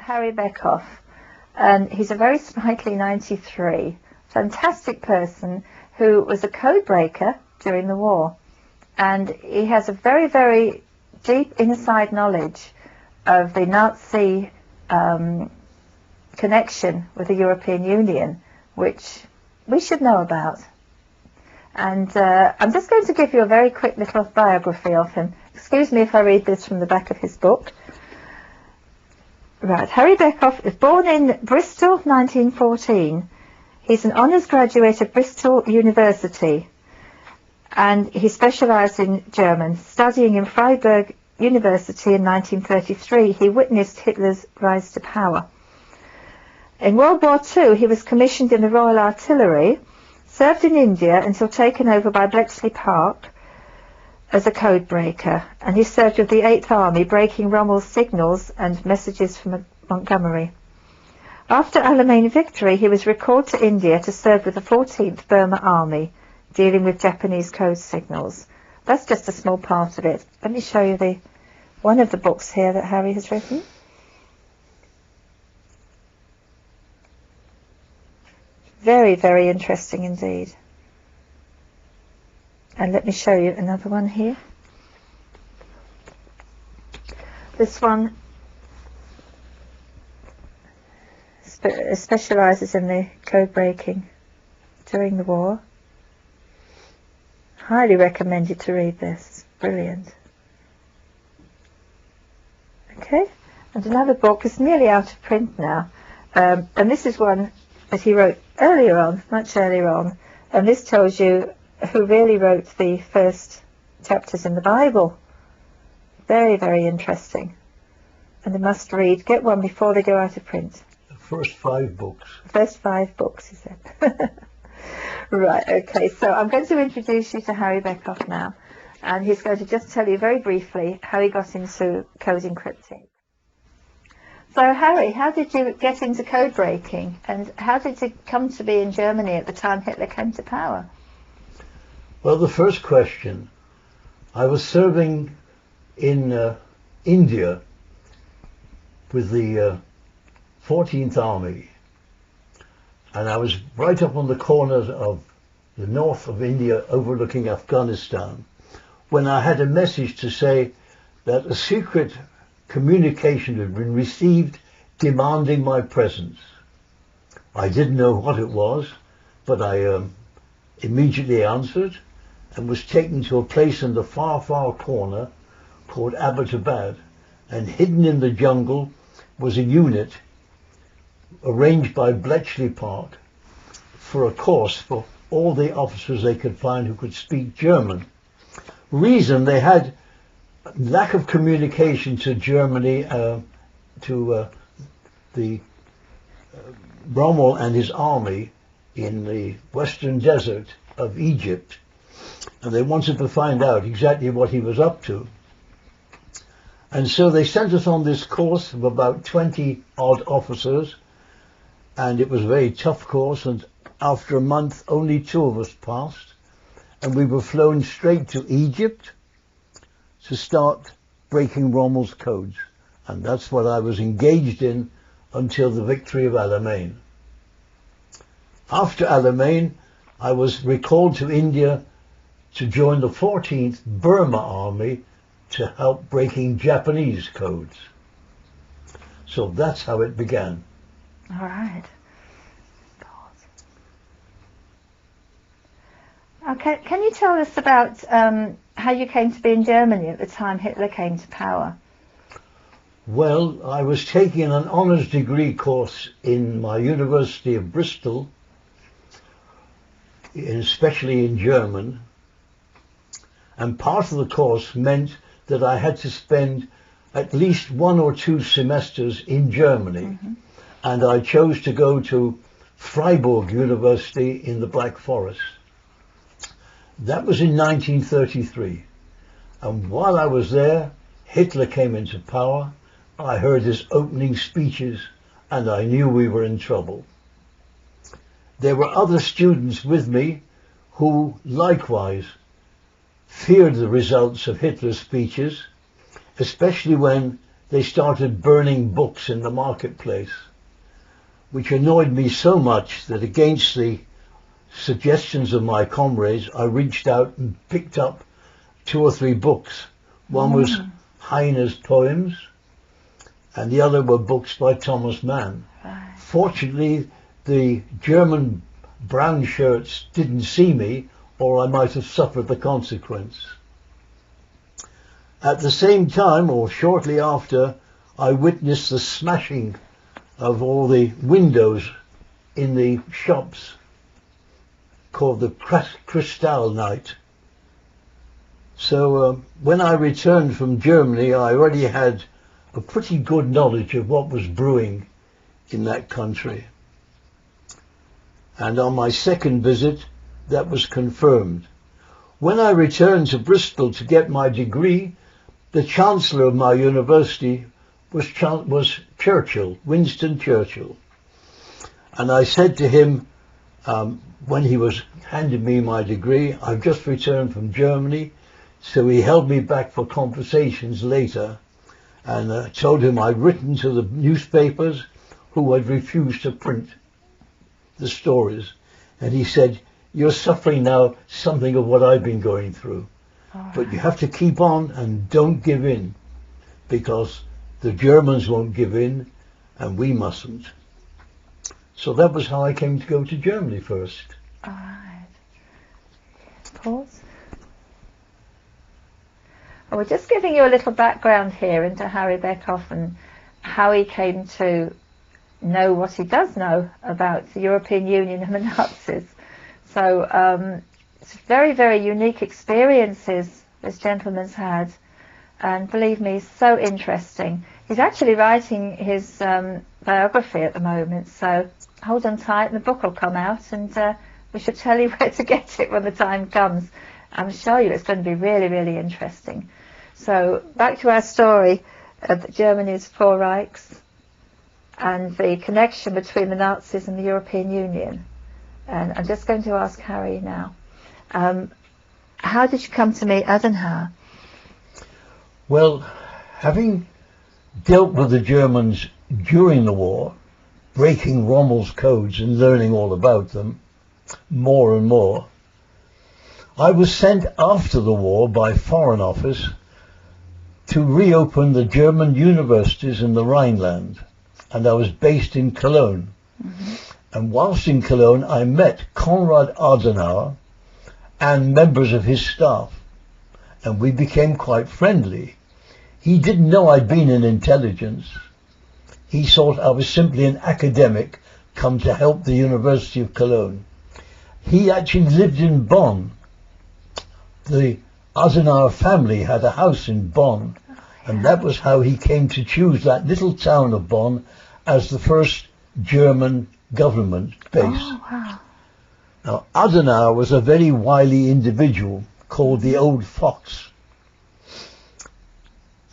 Harry Beckhough, and he's a very sprightly 93, fantastic person who was a codebreaker during the war, and he has a very, very deep inside knowledge of the Nazi connection with the European Union, which we should know about. And I'm just going to give you a very quick little biography of him. Excuse me if I read this from the back of his book. Right, Harry Beckhough was born in Bristol, 1914. He's an honours graduate of Bristol University, and he specialised in German. Studying in Freiburg University in 1933, he witnessed Hitler's rise to power. In World War II, he was commissioned in the Royal Artillery, served in India until taken over by Bletchley Park as a codebreaker, and he served with the 8th Army, breaking Rommel's signals and messages from Montgomery. After Alamein victory, he was recalled to India to serve with the 14th Burma Army, dealing with Japanese code signals. That's just a small part of it. Let me show you one of the books here that Harry has written. Very, very interesting indeed. And let me show you another one here. This one specialises in the code breaking during the war. Highly recommend you to read this. Brilliant. Okay, and another book is nearly out of print now, and this is one that he wrote earlier on, much earlier on, and this tells you who really wrote the first chapters in the Bible. Very, very interesting. And a must read. Get one before they go out of print. The first 5 books. First 5 books, he said. Right, okay, so I'm going to introduce you to Harry Beckhough now, and he's going to just tell you very briefly how he got into code encrypting. So Harry, how did you get into code breaking, and how did you come to be in Germany at the time Hitler came to power? Well, the first question, I was serving in India with the 14th Army, and I was right up on the corners of the north of India overlooking Afghanistan, when I had a message to say that a secret communication had been received demanding my presence. I didn't know what it was, but I immediately answered and was taken to a place in the far, far corner called Abbottabad, and hidden in the jungle was a unit arranged by Bletchley Park for a course for all the officers they could find who could speak German. Reason, they had lack of communication to Germany, to the Rommel and his army in the western desert of Egypt, and they wanted to find out exactly what he was up to. And so they sent us on this course of about 20 odd officers, and it was a very tough course, and after a month only 2 of us passed, and we were flown straight to Egypt to start breaking Rommel's codes. And that's what I was engaged in until the victory of Alamein. After Alamein, I was recalled to India to join the 14th Burma Army to help breaking Japanese codes. So that's how it began. All right. Okay, can you tell us about how you came to be in Germany at the time Hitler came to power? Well, I was taking an honours degree course in my University of Bristol, especially in German, and part of the course meant that I had to spend at least 1 or 2 semesters in Germany, and I chose to go to Freiburg University in the Black Forest. That was in 1933, and while I was there, Hitler came into power. I heard his opening speeches, and I knew we were in trouble. There were other students with me who likewise feared the results of Hitler's speeches, especially when they started burning books in the marketplace, which annoyed me so much that against the suggestions of my comrades, I reached out and picked up 2 or 3 books. One was Heine's poems, and the other were books by Thomas Mann. Right. Fortunately, the German brown shirts didn't see me, or I might have suffered the consequence. At the same time, or shortly after, I witnessed the smashing of all the windows in the shops called the Kristall Night. So when I returned from Germany, I already had a pretty good knowledge of what was brewing in that country. And on my second visit, that was confirmed. When I returned to Bristol to get my degree, the Chancellor of my university was Churchill, Winston Churchill. And I said to him, when he was handing me my degree, I've just returned from Germany, so he held me back for conversations later, and told him I'd written to the newspapers who had refused to print the stories. And he said, you're suffering now something of what I've been going through. But you have to keep on and don't give in, because the Germans won't give in and we mustn't. So that was how I came to go to Germany first. All right. Pause. Well, we're just giving you a little background here into Harry Beckhough and how he came to know what he does know about the European Union and the Nazis. So it's very, very unique experiences this gentleman's had, and believe me, so interesting. He's actually writing his biography at the moment, so hold on tight and the book will come out, and we should tell you where to get it when the time comes. I'm sure you it's going to be really, really interesting. So back to our story of Germany's 4 Reichs and the connection between the Nazis and the European Union. And I'm just going to ask Harry now, how did you come to meet Adenauer? Well, having dealt with the Germans during the war, breaking Rommel's codes and learning all about them more and more, I was sent after the war by Foreign Office to reopen the German universities in the Rhineland, and I was based in Cologne. Mm-hmm. And whilst in Cologne, I met Konrad Adenauer and members of his staff, and we became quite friendly. He didn't know I'd been in intelligence. He thought I was simply an academic come to help the University of Cologne. He actually lived in Bonn. The Adenauer family had a house in Bonn, and that was how he came to choose that little town of Bonn as the first German government base. Oh, wow. Now, Adenauer was a very wily individual called the Old Fox.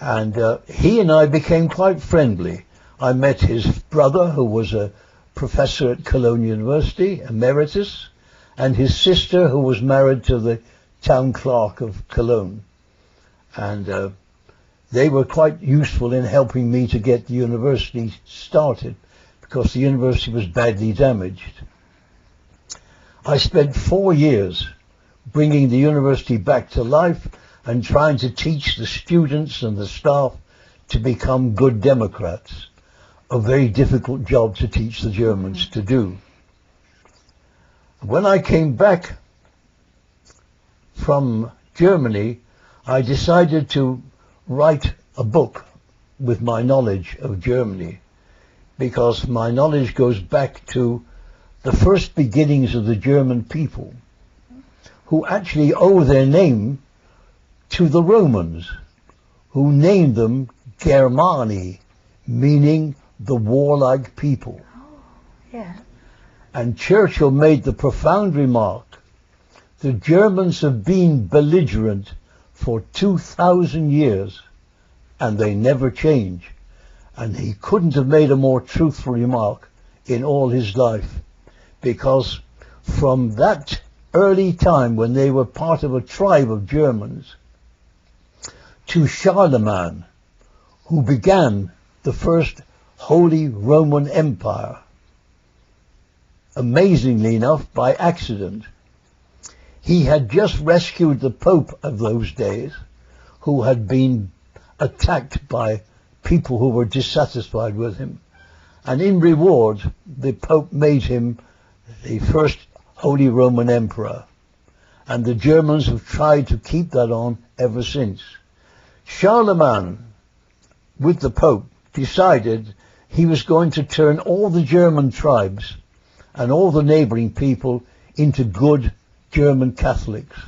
And he and I became quite friendly. I met his brother, who was a professor at Cologne University, emeritus, and his sister, who was married to the town clerk of Cologne. And they were quite useful in helping me to get the university started, because the university was badly damaged. I spent 4 years bringing the university back to life and trying to teach the students and the staff to become good Democrats. A very difficult job to teach the Germans to do. When I came back from Germany, I decided to write a book with my knowledge of Germany, because my knowledge goes back to the first beginnings of the German people, who actually owe their name to the Romans, who named them Germani, meaning the warlike people. Oh, yeah. And Churchill made the profound remark, the Germans have been belligerent for 2,000 years, and they never change. And he couldn't have made a more truthful remark in all his life, because from that early time when they were part of a tribe of Germans to Charlemagne, who began the first Holy Roman Empire, amazingly enough by accident. He had just rescued the Pope of those days, who had been attacked by people who were dissatisfied with him. And in reward, the Pope made him the first Holy Roman Emperor. And the Germans have tried to keep that on ever since. Charlemagne, with the Pope, decided he was going to turn all the German tribes and all the neighboring people into good German Catholics.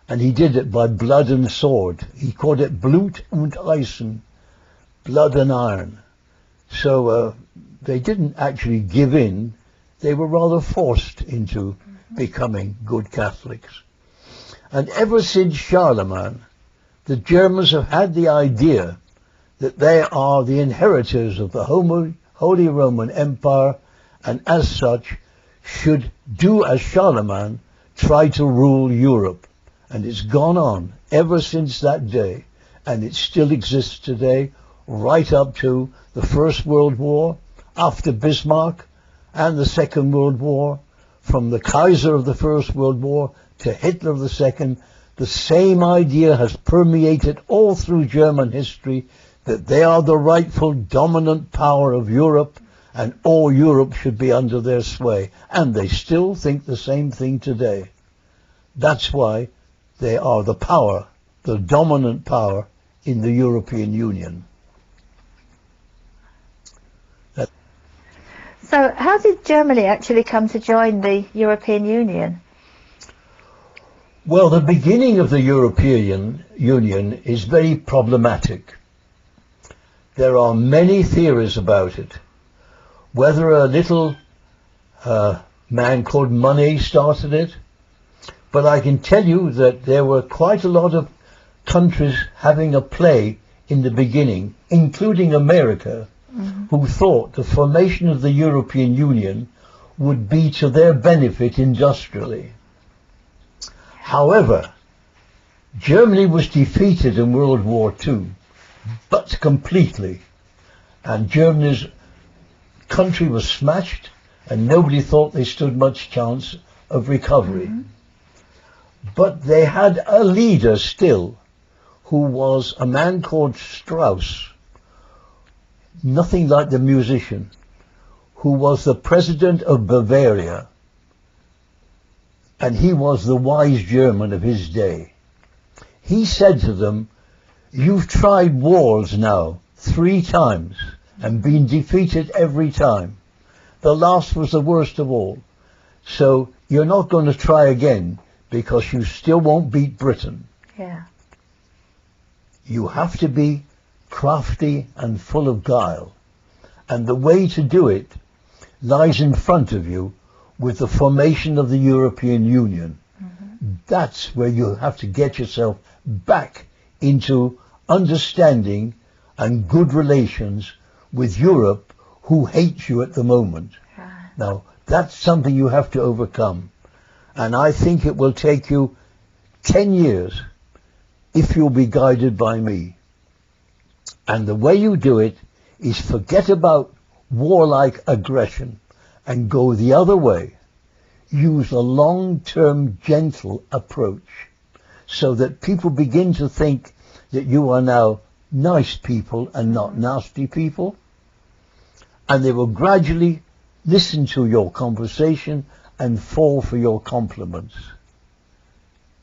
And he did it by blood and sword. He called it Blut und Eisen, blood and iron. So they didn't actually give in. They were rather forced into becoming good Catholics. And ever since Charlemagne, the Germans have had the idea that they are the inheritors of the Holy Roman Empire, and as such should do as Charlemagne, try to rule Europe. And it's gone on ever since that day, and it still exists today, right up to the First World War, after Bismarck, and the Second World War, from the Kaiser of the First World War to Hitler of the Second. The same idea has permeated all through German history, that they are the rightful dominant power of Europe, and all Europe should be under their sway. And they still think the same thing today. That's why they are the power, the dominant power in the European Union. So how did Germany actually come to join the European Union? Well, the beginning of the European Union is very problematic. There are many theories about it. Whether a little man called Money started it, but I can tell you that there were quite a lot of countries having a play in the beginning, including America, who thought the formation of the European Union would be to their benefit industrially. However, Germany was defeated in World War II, but completely. And Germany's country was smashed, and nobody thought they stood much chance of recovery. But they had a leader still, who was a man called Strauss, nothing like the musician, who was the president of Bavaria, and he was the wise German of his day. He said to them, "You've tried wars now 3 times and been defeated every time. The last was the worst of all. So you're not going to try again, because you still won't beat Britain. Yeah. You have to be crafty and full of guile. And the way to do it lies in front of you with the formation of the European Union. That's where you have to get yourself back into understanding and good relations with Europe, who hates you at the moment. Now, that's something you have to overcome. And I think it will take you 10 years if you'll be guided by me. And the way you do it is forget about warlike aggression and go the other way. Use a long-term, gentle approach so that people begin to think that you are now nice people and not nasty people. And they will gradually listen to your conversation and fall for your compliments.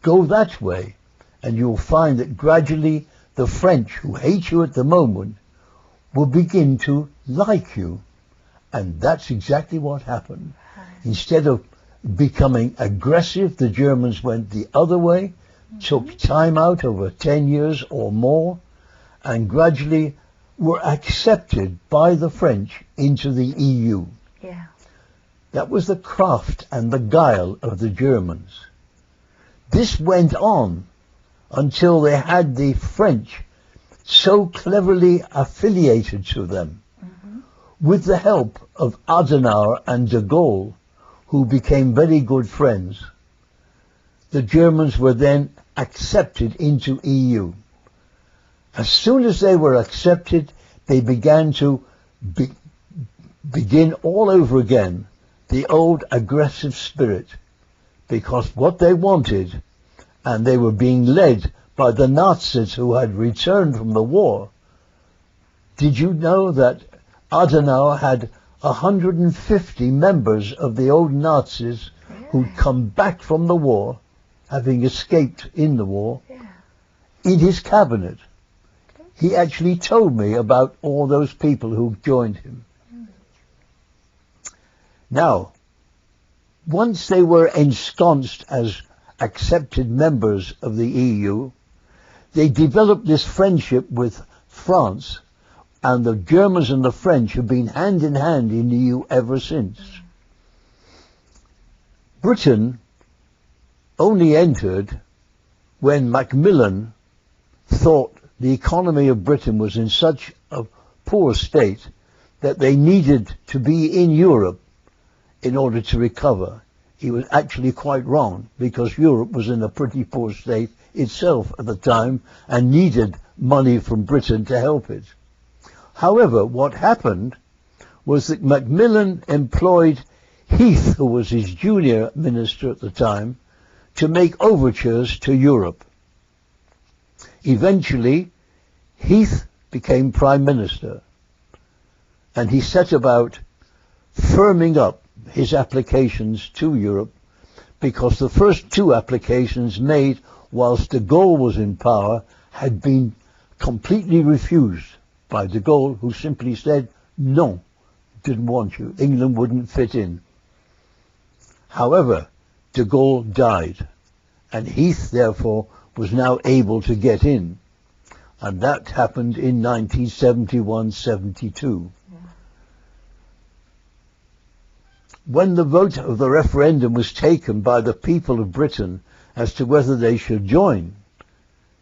Go that way, and you'll find that gradually the French, who hate you at the moment, will begin to like you. And that's exactly what happened. Instead of becoming aggressive, the Germans went the other way, took time out over 10 years or more, and gradually were accepted by the French into the EU. Yeah. That was the craft and the guile of the Germans. This went on until they had the French so cleverly affiliated to them, with the help of Adenauer and de Gaulle, who became very good friends. The Germans were then accepted into EU. As soon as they were accepted, they began to begin all over again the old aggressive spirit, because what they wanted, and they were being led by the Nazis who had returned from the war. Did you know that Adenauer had 150 members of the old Nazis who'd come back from the war, having escaped in the war, in his cabinet? He actually told me about all those people who joined him. Now, once they were ensconced as accepted members of the EU, they developed this friendship with France, and the Germans and the French have been hand in hand in the EU ever since. Britain only entered when Macmillan thought the economy of Britain was in such a poor state that they needed to be in Europe in order to recover. He was actually quite wrong, because Europe was in a pretty poor state itself at the time and needed money from Britain to help it. However, what happened was that Macmillan employed Heath, who was his junior minister at the time, to make overtures to Europe. Eventually, Heath became Prime Minister, and he set about firming up his applications to Europe, because the first two applications made whilst de Gaulle was in power had been completely refused by de Gaulle, who simply said, no, didn't want you. England wouldn't fit in. However, de Gaulle died, and Heath, therefore, was now able to get in. And that happened in 1971-72. When the vote of the referendum was taken by the people of Britain as to whether they should join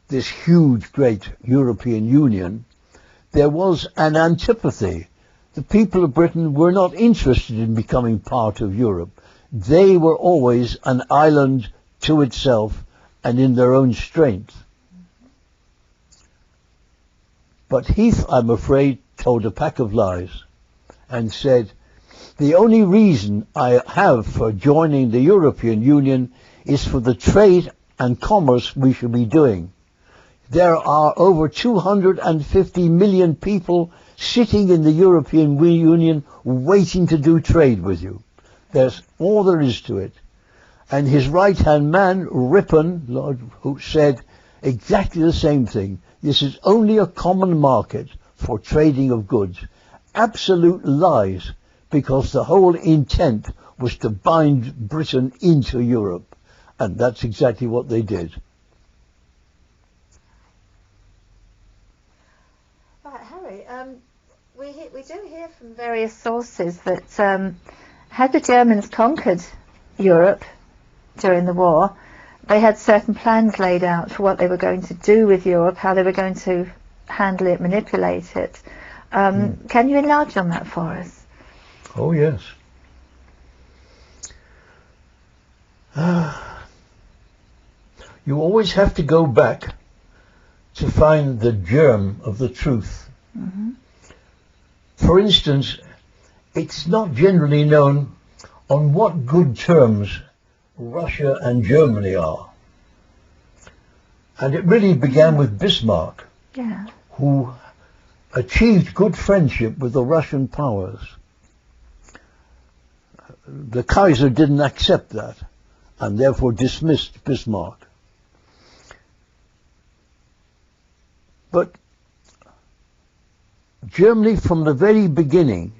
this huge, great European Union, there was an antipathy. The people of Britain were not interested in becoming part of Europe. They were always an island to itself and in their own strength. But Heath, I'm afraid, told a pack of lies and said, the only reason I have for joining the European Union is for the trade and commerce we should be doing. There are over 250 million people sitting in the European Union waiting to do trade with you. That's all there is to it. And his right-hand man, Ripon, who said exactly the same thing. This is only a common market for trading of goods. Absolute lies, because the whole intent was to bind Britain into Europe. And that's exactly what they did. Right, Harry, we do hear from various sources that had the Germans conquered Europe during the war, they had certain plans laid out for what they were going to do with Europe, how they were going to handle it, manipulate it. Can you enlarge on that for us? Oh, yes. You always have to go back to find the germ of the truth. Mm-hmm. For instance, it's not generally known on what good terms Russia and Germany are. And it really began with Bismarck, who achieved good friendship with the Russian powers. The Kaiser didn't accept that, and therefore dismissed Bismarck. But Germany, from the very beginning,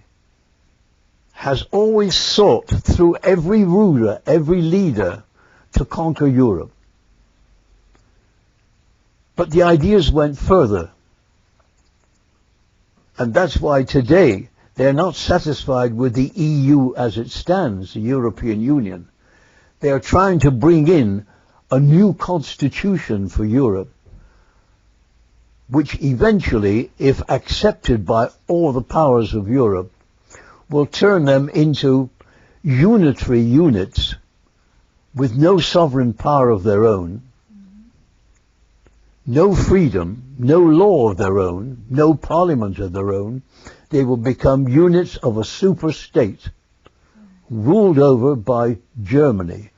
has always sought through every ruler, every leader, to conquer Europe. But the ideas went further. And that's why today they're not satisfied with the EU as it stands, the European Union. They are trying to bring in a new constitution for Europe, which eventually, if accepted by all the powers of Europe, will turn them into unitary units with no sovereign power of their own, no freedom, no law of their own, no parliament of their own. They will become units of a super state ruled over by Germany.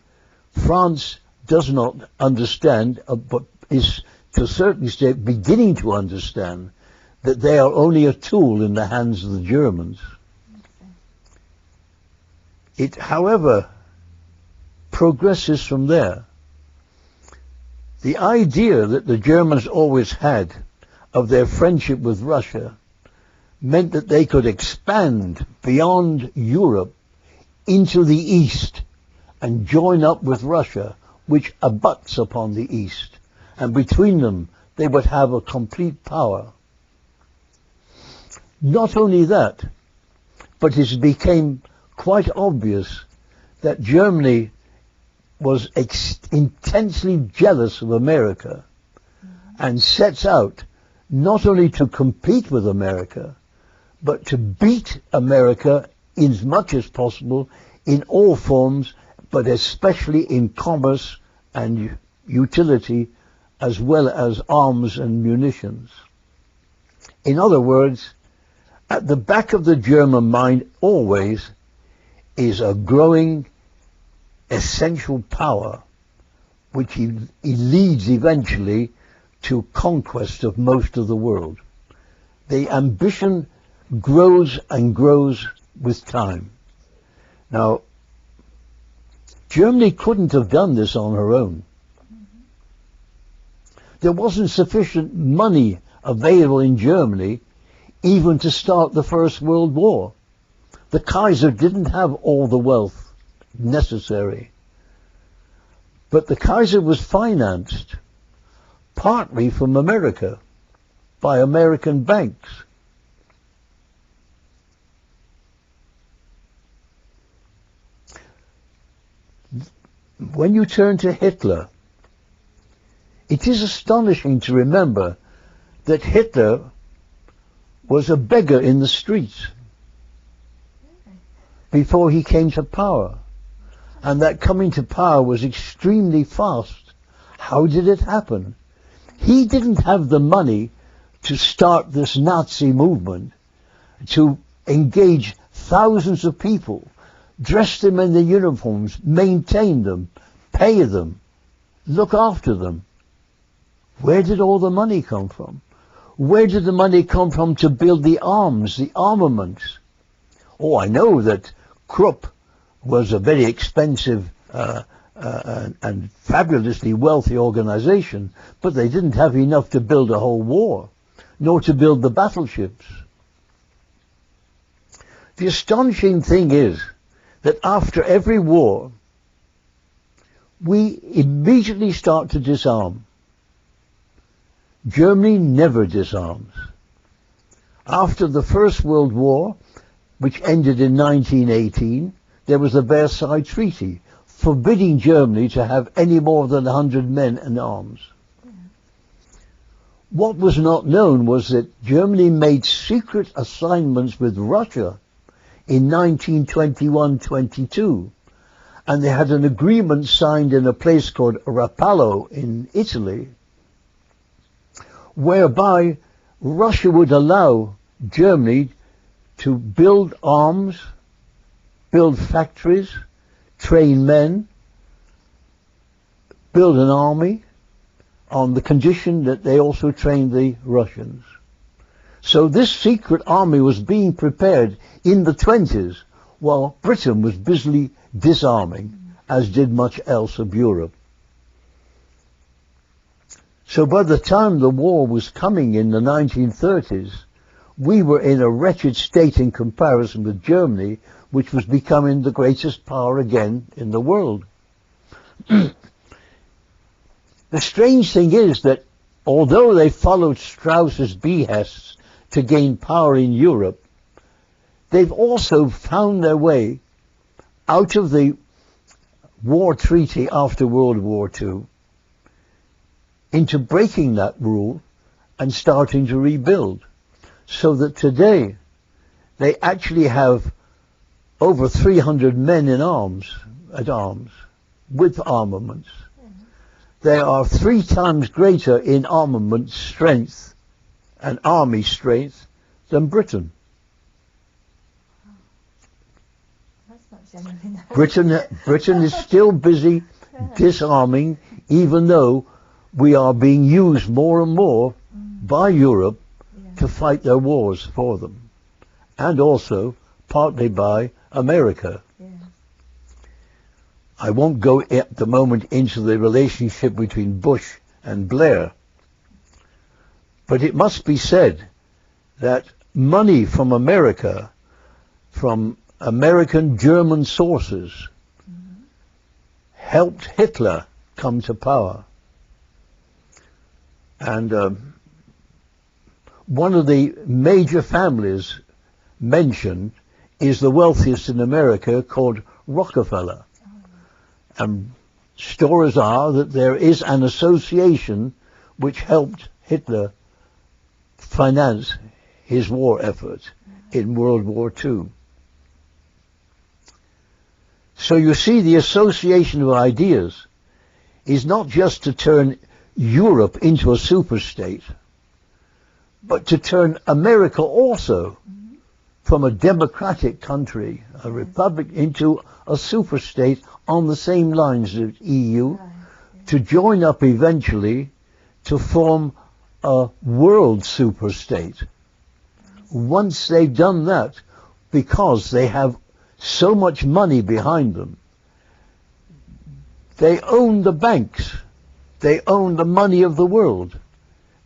France does not understand, but is to a certain extent beginning to understand that they are only a tool in the hands of the Germans. It, however, progresses from there. The idea that the Germans always had of their friendship with Russia meant that they could expand beyond Europe into the East and join up with Russia, which abuts upon the East. And between them, they would have a complete power. Not only that, but it became quite obvious that Germany was intensely jealous of America and sets out not only to compete with America, but to beat America in as much as possible in all forms, but especially in commerce and utility, as well as arms and munitions. In other words, at the back of the German mind always is a growing essential power which he leads eventually to conquest of most of the world. The ambition grows and grows with time. Now, Germany couldn't have done this on her own. There wasn't sufficient money available in Germany even to start the First World War. The Kaiser didn't have all the wealth necessary. But the Kaiser was financed partly from America by American banks. When you turn to Hitler, it is astonishing to remember that Hitler was a beggar in the streets before he came to power, and that coming to power was extremely fast. How did it happen? He didn't have the money to start this Nazi movement, to engage thousands of people, dress them in their uniforms, maintain them, pay them, look after them. Where did all the money come from? Where did the money come from to build the arms, the armaments? Oh, I know that Krupp was a very expensive and fabulously wealthy organization, but they didn't have enough to build a whole war, nor to build the battleships. The astonishing thing is that after every war, we immediately start to disarm. Germany never disarms. After the First World War, which ended in 1918, there was the Versailles Treaty, forbidding Germany to have any more than 100 men in arms. What was not known was that Germany made secret assignments with Russia in 1921-22, and they had an agreement signed in a place called Rapallo in Italy, whereby Russia would allow Germany to build arms, build factories, train men, build an army, on the condition that they also trained the Russians. So this secret army was being prepared in the 20s while Britain was busily disarming, as did much else of Europe. So by the time the war was coming in the 1930s, we were in a wretched state in comparison with Germany, which was becoming the greatest power again in the world. The strange thing is that although they followed Strauss's behests to gain power in Europe, they've also found their way out of the war treaty after World War II into breaking that rule and starting to rebuild. So that today they actually have over 300 men in arms, at arms, with armaments. they are 3 times greater in armament strength and army strength than Britain. That's not generally known. Britain is still busy disarming, even though we are being used more and more by Europe to fight their wars for them, and also partly by America. I won't go at the moment into the relationship between Bush and Blair, but it must be said that money from America, from American German sources, helped Hitler come to power. And one of the major families mentioned is the wealthiest in America, called Rockefeller. And stories are that there is an association which helped Hitler finance his war effort in World War II. So you see, the association of ideas is not just to turn Europe into a superstate, but to turn America also from a democratic country, a republic, into a superstate on the same lines as EU, to join up eventually to form a world superstate. Once they've done that, because they have so much money behind them, they own the banks, they own the money of the world.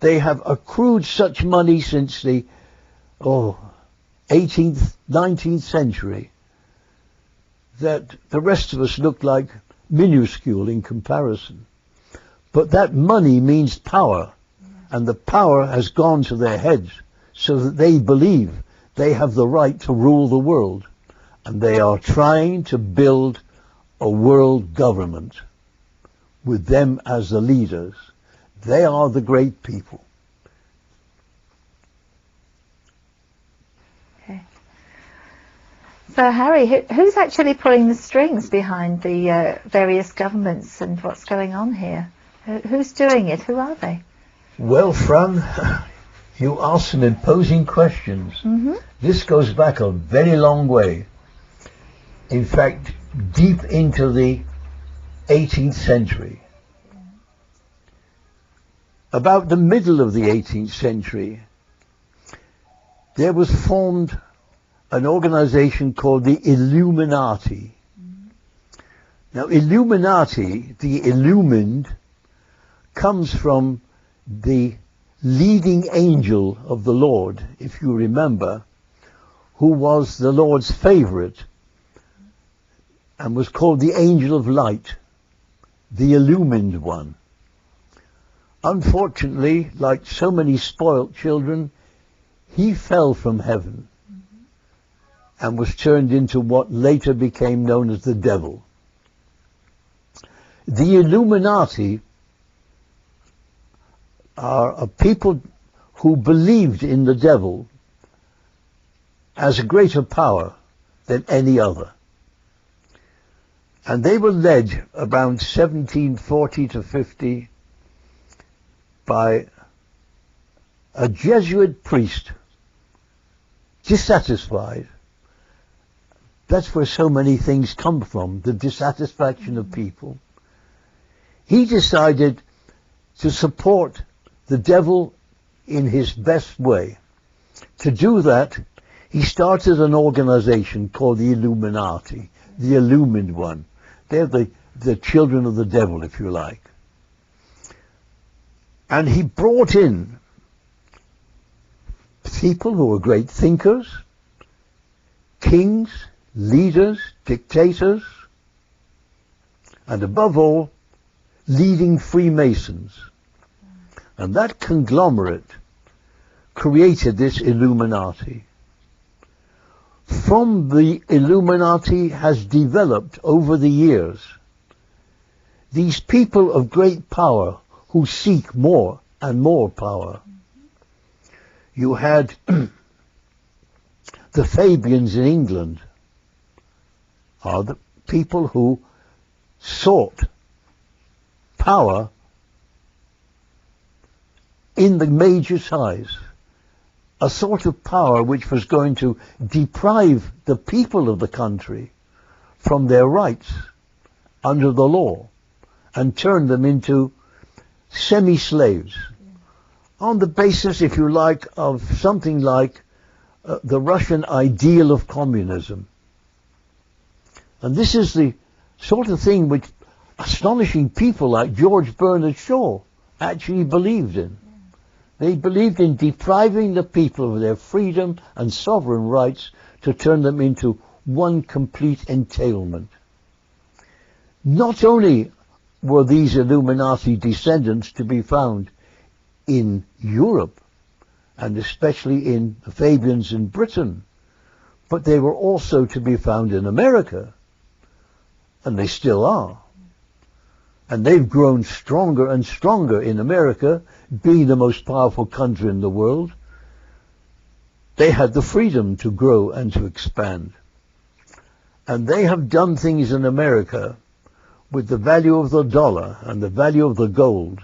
They have accrued such money since the 18th, 19th century that the rest of us look like minuscule in comparison. But that money means power, and the power has gone to their heads so that they believe they have the right to rule the world, and they are trying to build a world government with them as the leaders. They are the great people. So, Harry, who's actually pulling the strings behind the various governments and what's going on here? Who's doing it? Who are they? Well, Fran, you ask some imposing questions. This goes back a very long way. In fact, deep into the 18th century. About the middle of the 18th century, there was formed an organization called the Illuminati. Now, Illuminati, the illumined, comes from the leading angel of the Lord, if you remember, who was the Lord's favorite and was called the angel of light, the illumined one. Unfortunately, like so many spoilt children, he fell from heaven and was turned into what later became known as the devil. The Illuminati are a people who believed in the devil as a greater power than any other. And they were led around 1740 to 50 by a Jesuit priest, dissatisfied. That's where so many things come from, the dissatisfaction of people. He decided to support the devil in his best way. To do that, he started an organization called the Illuminati, the illumined one. They're the children of the devil, if you like. And he brought in people who were great thinkers, kings, leaders, dictators, and above all, leading Freemasons. And that conglomerate created this Illuminati. From the Illuminati has developed over the years these people of great power who seek more and more power. You had the Fabians in England are the people who sought power in the major size, a sort of power which was going to deprive the people of the country from their rights under the law and turn them into semi-slaves on the basis, if you like, of something like the Russian ideal of communism. And this is the sort of thing which astonishing people like George Bernard Shaw actually believed in. They believed in depriving the people of their freedom and sovereign rights to turn them into one complete entailment. Not only were these Illuminati descendants to be found in Europe, and especially in the Fabians in Britain, but they were also to be found in America, and they still are. And they've grown stronger and stronger in America, being the most powerful country in the world. They had the freedom to grow and to expand. And they have done things in America with the value of the dollar and the value of the gold,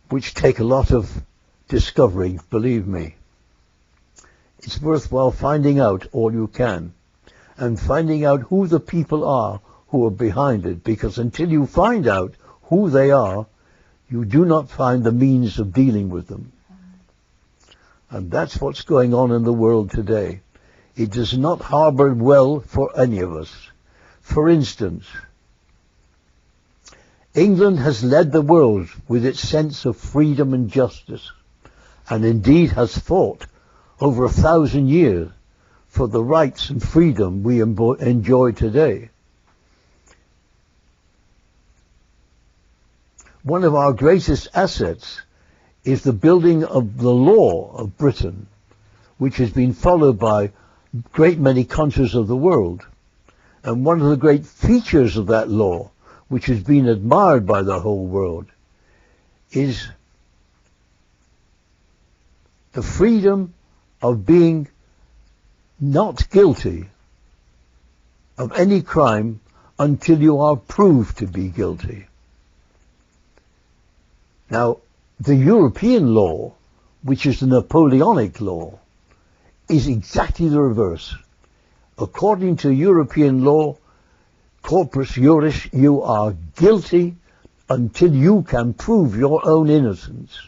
which take a lot of discovering, believe me. It's worthwhile finding out all you can, and finding out who the people are who are behind it, because until you find out who they are, you do not find the means of dealing with them. And that's what's going on in the world today. It does not harbor well for any of us. For instance, England has led the world with its sense of freedom and justice, and indeed has fought over 1,000 years for the rights and freedom we enjoy today. One of our greatest assets is the building of the law of Britain, which has been followed by a great many countries of the world. And one of the great features of that law, which has been admired by the whole world, is the freedom of being not guilty of any crime until you are proved to be guilty. Now, the European law, which is the Napoleonic law, is exactly the reverse. According to European law, corpus juris, you are guilty until you can prove your own innocence.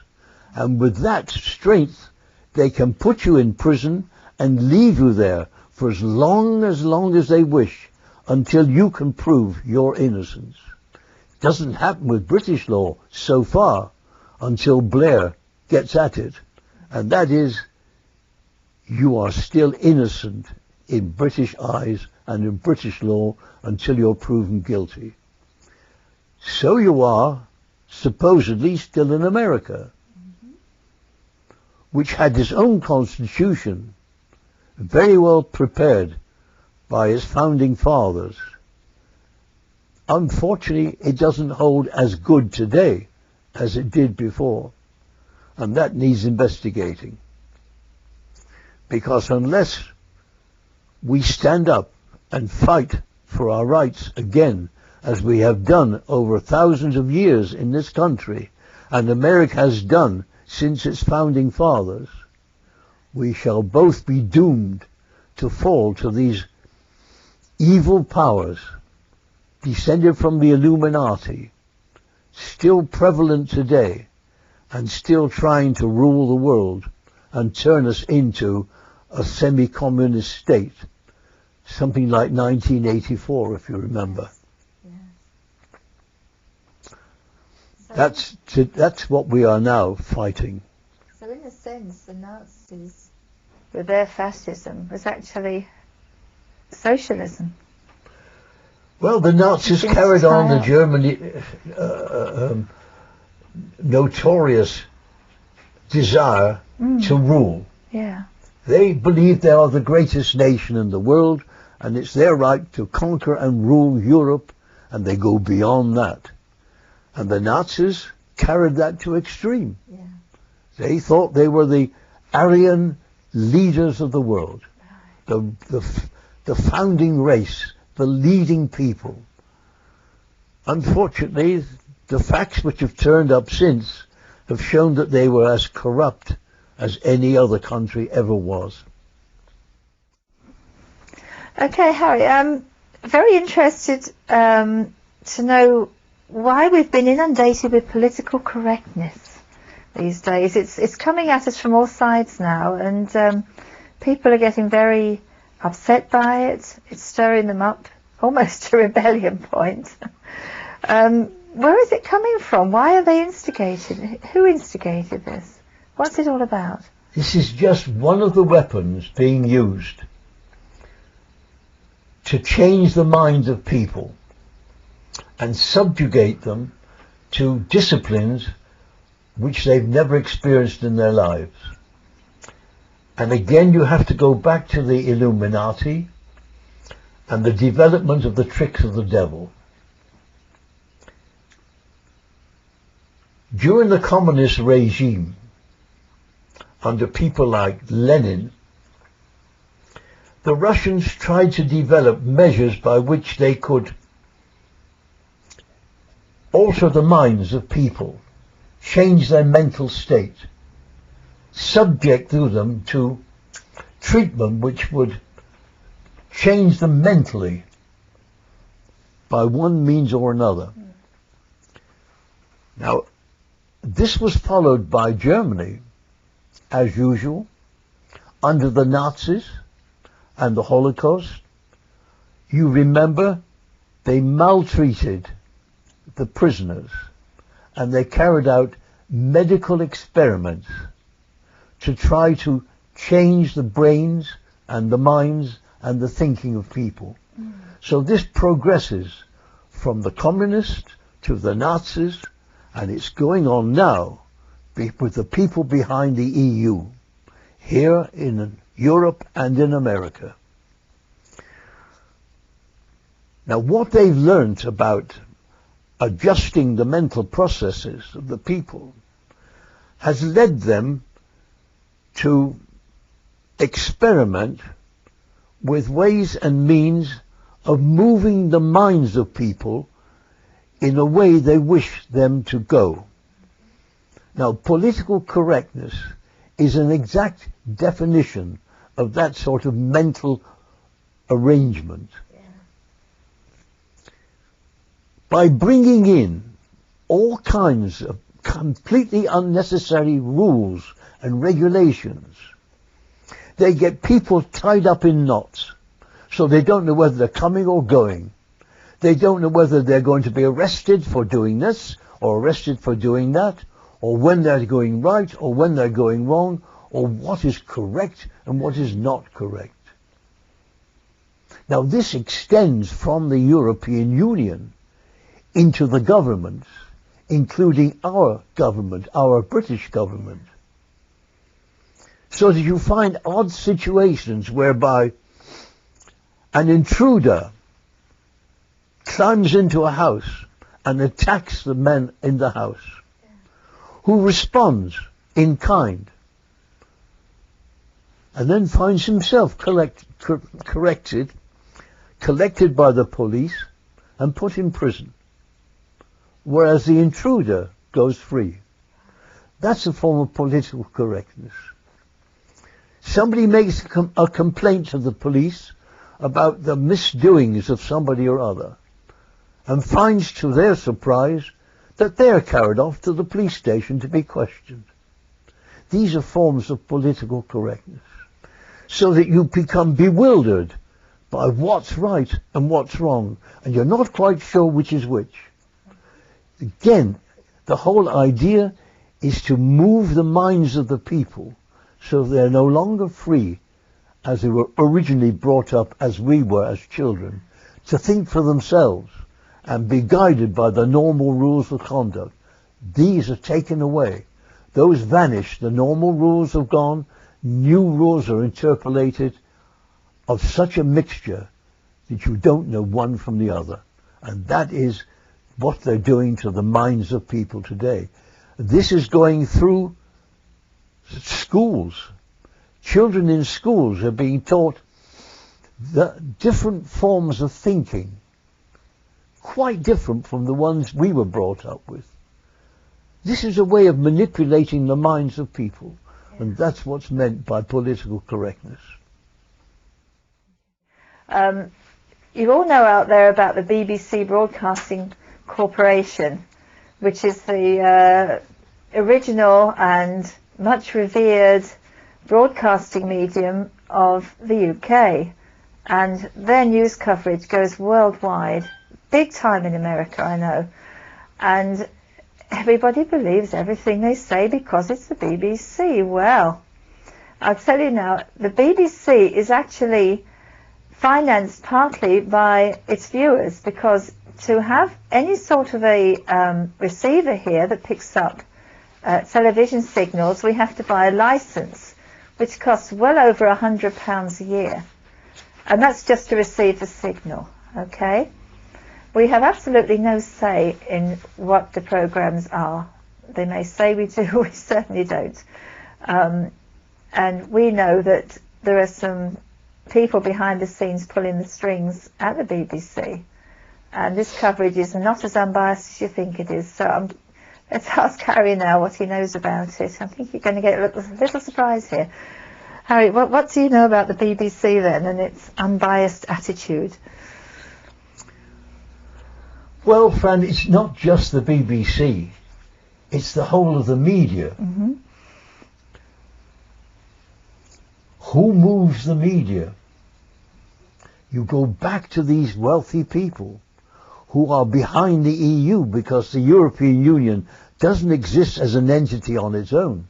And with that strength, they can put you in prison and leave you there for as long as they wish, until you can prove your innocence. It doesn't happen with British law so far, until Blair gets at it. And that is, you are still innocent in British eyes and in British law until you're proven guilty. So you are supposedly still in America, which had its own constitution, very well prepared by its founding fathers. Unfortunately, it doesn't hold as good today as it did before, and that needs investigating. Because unless we stand up and fight for our rights again, as we have done over thousands of years in this country, and America has done since its founding fathers, we shall both be doomed to fall to these evil powers descended from the Illuminati, still prevalent today, and still trying to rule the world and turn us into a semi-communist state, something like 1984, if you remember. Yes. That's what we are now fighting. So in a sense, the Nazis, with their fascism, was actually socialism. Well, the Nazis carried on the Germany notorious desire to rule. Yeah. They believe they are the greatest nation in the world, and it's their right to conquer and rule Europe, and they go beyond that. And the Nazis carried that to extreme. Yeah. They thought they were the Aryan leaders of the world, the founding race, the leading people. Unfortunately, the facts which have turned up since have shown that they were as corrupt as any other country ever was. Okay, Harry, I'm very interested to know why we've been inundated with political correctness these days. It's coming at us from all sides now, and people are getting very upset by it. It's stirring them up almost to rebellion point. Where is it coming from? Why are they instigated? Who instigated this? What's it all about? This is just one of the weapons being used to change the minds of people and subjugate them to disciplines which they've never experienced in their lives. And again, you have to go back to the Illuminati and the development of the tricks of the devil. During the communist regime, under people like Lenin, the Russians tried to develop measures by which they could alter the minds of people, change their mental state, subject to them to treatment which would change them mentally by one means or another. Now, this was followed by Germany, as usual, under the Nazis and the Holocaust. You remember they maltreated the prisoners and they carried out medical experiments to try to change the brains and the minds and the thinking of people. So this progresses from the communists to the Nazis, and it's going on now with the people behind the EU, here in Europe and in America. Now, what they've learnt about adjusting the mental processes of the people has led them to experiment with ways and means of moving the minds of people in a way they wish them to go. Now, political correctness is an exact definition of that sort of mental arrangement. Yeah. By bringing in all kinds of completely unnecessary rules and regulations, they get people tied up in knots, so they don't know whether they're coming or going. They don't know whether they're going to be arrested for doing this or arrested for doing that, or when they're going right or when they're going wrong, or what is correct and what is not correct. Now, this extends from the European Union into the governments, including our government, our British government. So that you find odd situations whereby an intruder climbs into a house and attacks the men in the house, who responds in kind, and then finds himself collected by the police and put in prison, whereas the intruder goes free. That's a form of political correctness. Somebody makes a complaint to the police about the misdoings of somebody or other, and finds to their surprise that they are carried off to the police station to be questioned. These are forms of political correctness, so that you become bewildered by what's right and what's wrong, and you're not quite sure which is which. Again, the whole idea is to move the minds of the people so they're no longer free, as they were originally brought up as we were as children, to think for themselves and be guided by the normal rules of conduct. These are taken away. Those vanish. The normal rules have gone. New rules are interpolated of such a mixture that you don't know one from the other. And that is what they're doing to the minds of people today. This is going through schools. Children in schools are being taught the different forms of thinking, quite different from the ones we were brought up with. This is a way of manipulating the minds of people, and that's what's meant by political correctness. You all know out there about the BBC Broadcasting Corporation, which is the original and much revered broadcasting medium of the UK, and their news coverage goes worldwide, big time in America, I know, and everybody believes everything they say because it's the BBC. Well, I'll tell you now, the BBC is actually financed partly by its viewers, because to have any sort of a receiver here that picks up television signals, we have to buy a license, which costs well over £100 a year, and that's just to receive the signal. Okay, we have absolutely no say in what the programs are. They may say we do, we certainly don't, and we know that there are some people behind the scenes pulling the strings at the BBC, and this coverage is not as unbiased as you think it is. So let's ask Harry now what he knows about it. I think you're going to get a little surprise here. Harry, what do you know about the BBC then and its unbiased attitude? Well, Fran, it's not just the BBC, it's the whole of the media. Mm-hmm. Who moves the media? You go back to these wealthy people who are behind the EU, because the European Union doesn't exist as an entity on its own.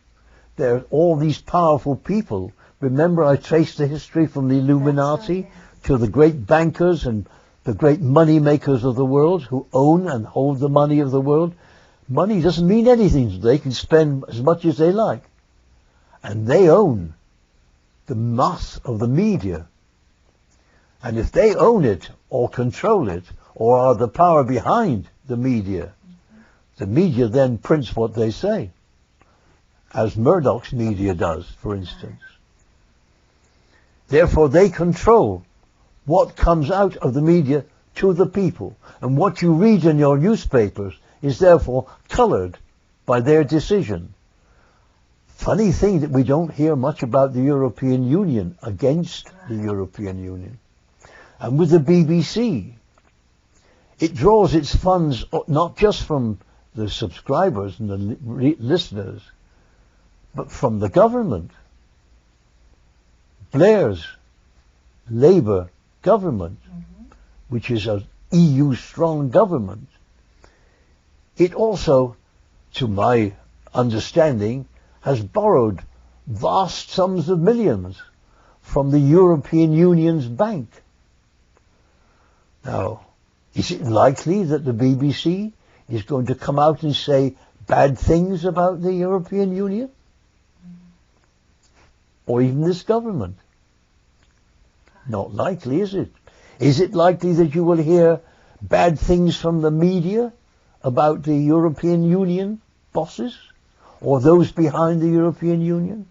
There are all these powerful people. Remember, I traced the history from the Illuminati to the great bankers and the great money makers of the world who own and hold the money of the world. Money doesn't mean anything. They can spend as much as they like. And they own the mass of the media. And if they own it or control it or are the power behind the media then prints what they say, as Murdoch's media does, for instance. Therefore, they control what comes out of the media to the people. And what you read in your newspapers is therefore colored by their decision. Funny thing that we don't hear much about the European Union against the European Union. And with the BBC, it draws its funds not just from the subscribers and the listeners, but from the government. Blair's Labour government, which is an EU-strong government. It also, to my understanding, has borrowed vast sums of millions from the European Union's bank. Now, is it likely that the BBC is going to come out and say bad things about the European Union? Or even this government? Not likely, is it? Is it likely that you will hear bad things from the media about the European Union bosses or those behind the European Union?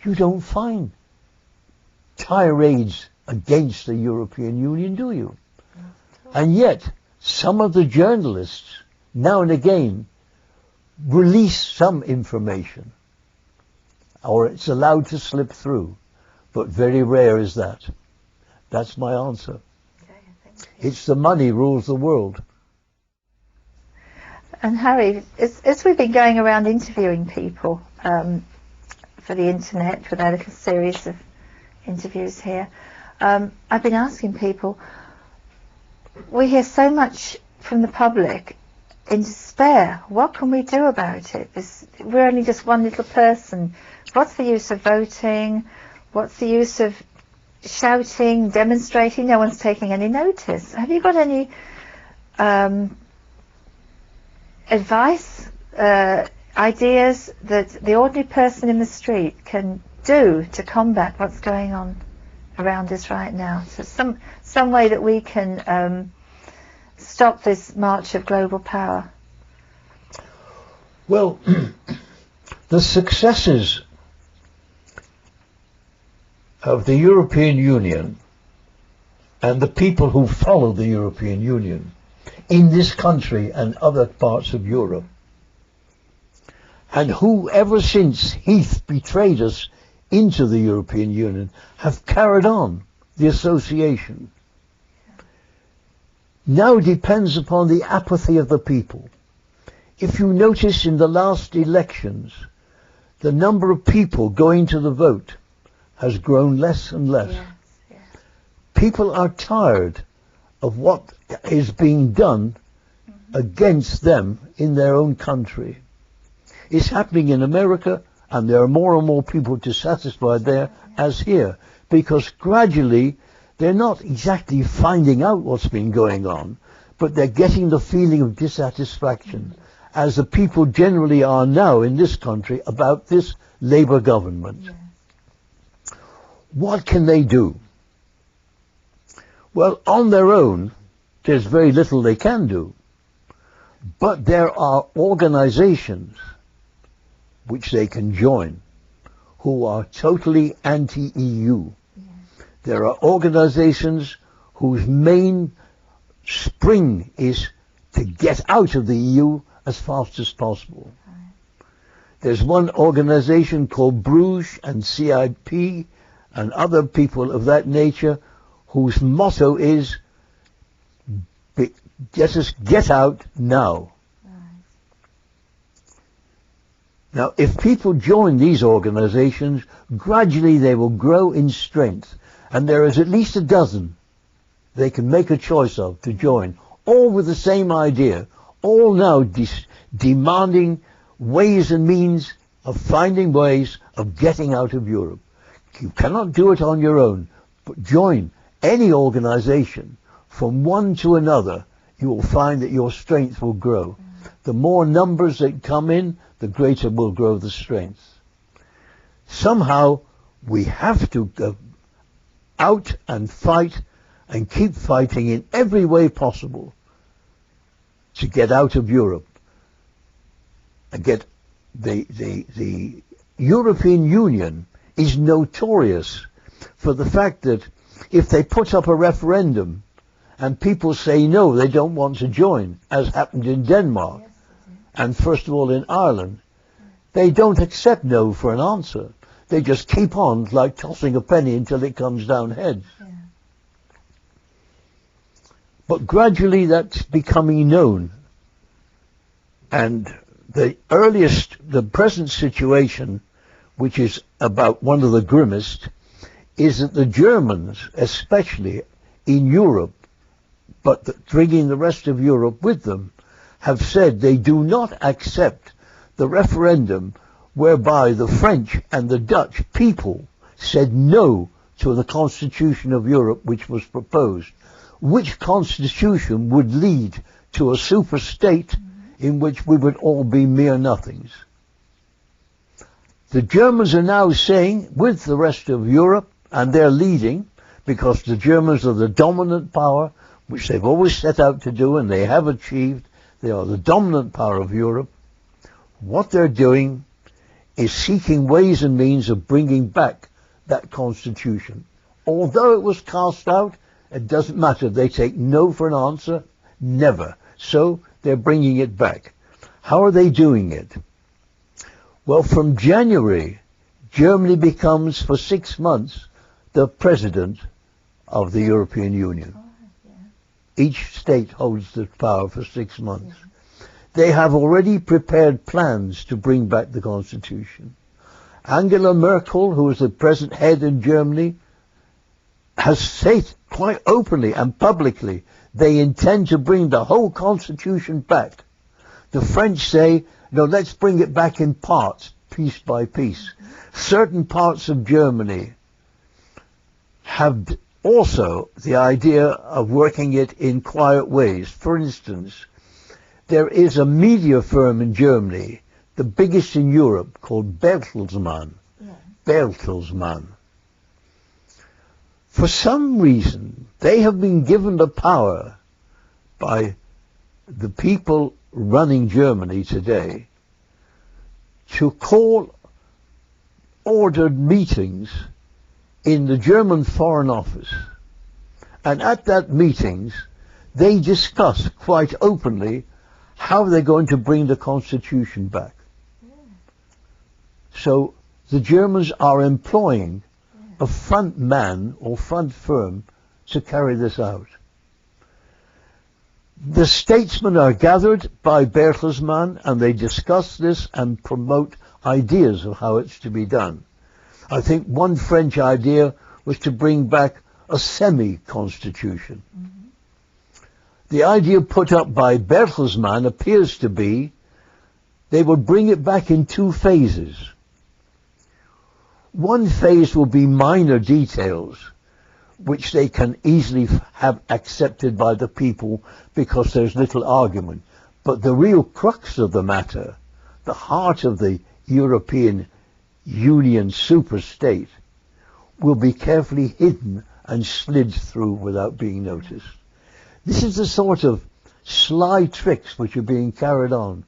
You don't find tirades against the European Union, do you? And yet, some of the journalists, now and again, release some information, or it's allowed to slip through, but very rare is that. That's my answer. Okay, thank you. It's the money rules the world. And Harry, as we've been going around interviewing people for the internet, for that little series of interviews here, I've been asking people, we hear so much from the public in despair. What can we do about it? We're only just one little person. What's the use of voting? What's the use of shouting, demonstrating? No one's taking any notice. Have you got any advice, ideas that the ordinary person in the street can do to combat what's going on around us right now? So some way that we can stop this march of global power. Well, the successes of the European Union and the people who follow the European Union in this country and other parts of Europe and who ever since Heath betrayed us into the European Union have carried on the association, now depends upon the apathy of the people. If you notice in the last elections, the number of people going to the vote has grown less and less. Yes, yes. People are tired of what is being done against them in their own country. It's happening in America, and there are more and more people dissatisfied there as here, because gradually they're not exactly finding out what's been going on, but they're getting the feeling of dissatisfaction, as the people generally are now in this country about this Labour government. Yes. What can they do? Well, on their own, there's very little they can do. But there are organizations which they can join who are totally anti-EU. Yes. There are organizations whose main spring is to get out of the EU as fast as possible. Right. There's one organization called Bruges and CIP and other people of that nature whose motto is get out now. Right. Now, if people join these organizations, gradually they will grow in strength. And there is at least a dozen they can make a choice of to join, all with the same idea, all now demanding ways and means of finding ways of getting out of Europe. You cannot do it on your own, but join any organization from one to another. You will find that your strength will grow. The more numbers that come in, the greater will grow the strength. Somehow we have to go out and fight and keep fighting in every way possible to get out of Europe and get the European Union is notorious for the fact that if they put up a referendum and people say no, they don't want to join, as happened in Denmark, Yes, and first of all in Ireland, they don't accept no for an answer. They just keep on like tossing a penny until it comes down heads. yeah. But gradually that's becoming known. And the present situation, which is about one of the grimmest, is that the Germans, especially in Europe, but bringing the rest of Europe with them, have said they do not accept the referendum whereby the French and the Dutch people said no to the Constitution of Europe which was proposed, which constitution would lead to a super state in which we would all be mere nothings. The Germans are now saying, with the rest of Europe, and they're leading, because the Germans are the dominant power, which they've always set out to do, and they have achieved. They are the dominant power of Europe. What they're doing is seeking ways and means of bringing back that constitution. Although it was cast out, it doesn't matter. They take no for an answer, never. So they're bringing it back. How are they doing it? Well, from January, Germany becomes for 6 months the president of the European Union. Each state holds the power for 6 months. They have already prepared plans to bring back the constitution. Angela Merkel, who is the present head in Germany, has said quite openly and publicly they intend to bring the whole constitution back. The French say, no, let's bring it back in parts, piece by piece. Certain parts of Germany have also the idea of working it in quiet ways. For instance, there is a media firm in Germany, the biggest in Europe, called Bertelsmann. Yeah. Bertelsmann. For some reason, they have been given the power by the people running Germany today to call ordered meetings in the German Foreign Office. And at that meetings, they discuss quite openly how they're going to bring the constitution back. So the Germans are employing a front man or front firm to carry this out. The statesmen are gathered by Bertelsmann and they discuss this and promote ideas of how it's to be done. I think one French idea was to bring back a semi-constitution. The idea put up by Bertelsmann appears to be they would bring it back in two phases. One phase will be minor details, which they can easily have accepted by the people because there's little argument. But the real crux of the matter, the heart of the European Union superstate, will be carefully hidden and slid through without being noticed. This is the sort of sly tricks which are being carried on.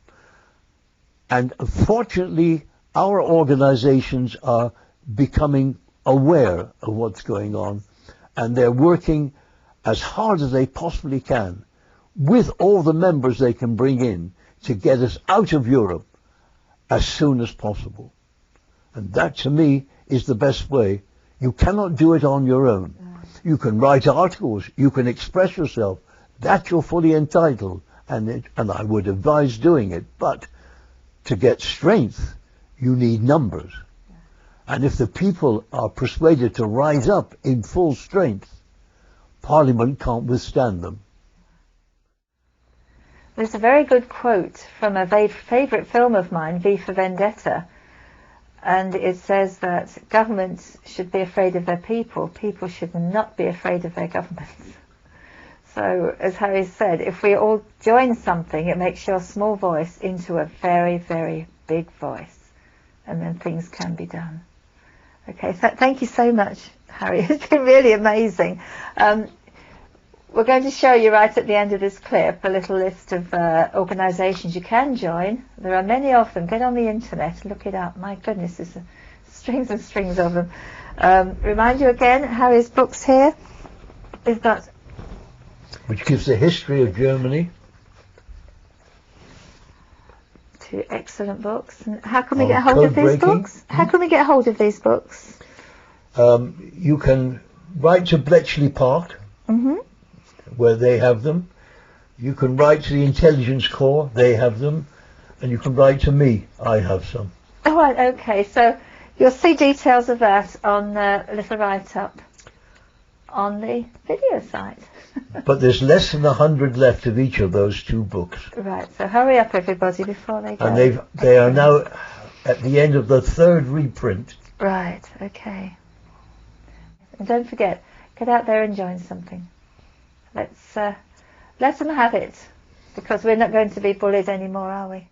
And unfortunately, our organizations are becoming aware of what's going on, and they're working as hard as they possibly can with all the members they can bring in to get us out of Europe as soon as possible. And that, to me, is the best way. You cannot do it on your own. You can write articles, you can express yourself. That you're fully entitled, and I would advise doing it. But to get strength, you need numbers. And if the people are persuaded to rise up in full strength, Parliament can't withstand them. There's a very good quote from a favourite film of mine, V for Vendetta, and it says that governments should be afraid of their people. People should not be afraid of their governments. So, as Harry said, if we all join something, it makes your small voice into a very, very big voice, and then things can be done. Okay, thank you so much, Harry. It's been really amazing. We're going to show you right at the end of this clip a little list of organisations you can join. There are many of them. Get on the internet, look it up. My goodness, there's strings and strings of them. Remind you again, Harry's books here. We've got... Which gives the history of Germany. 2 excellent books. And how can we get hold of these books? How can we get hold of these books? You can write to Bletchley Park, where they have them. You can write to the Intelligence Corps, they have them. And you can write to me, I have some. Oh, right, okay. So you'll see details of that on a little write-up on the video site. But there's less than 100 left of each of those 2 books. Right, so hurry up everybody before they go. And they are now at the end of the 3rd reprint. Right, okay. And don't forget, get out there and join something. Let's let them have it, because we're not going to be bullied anymore, are we?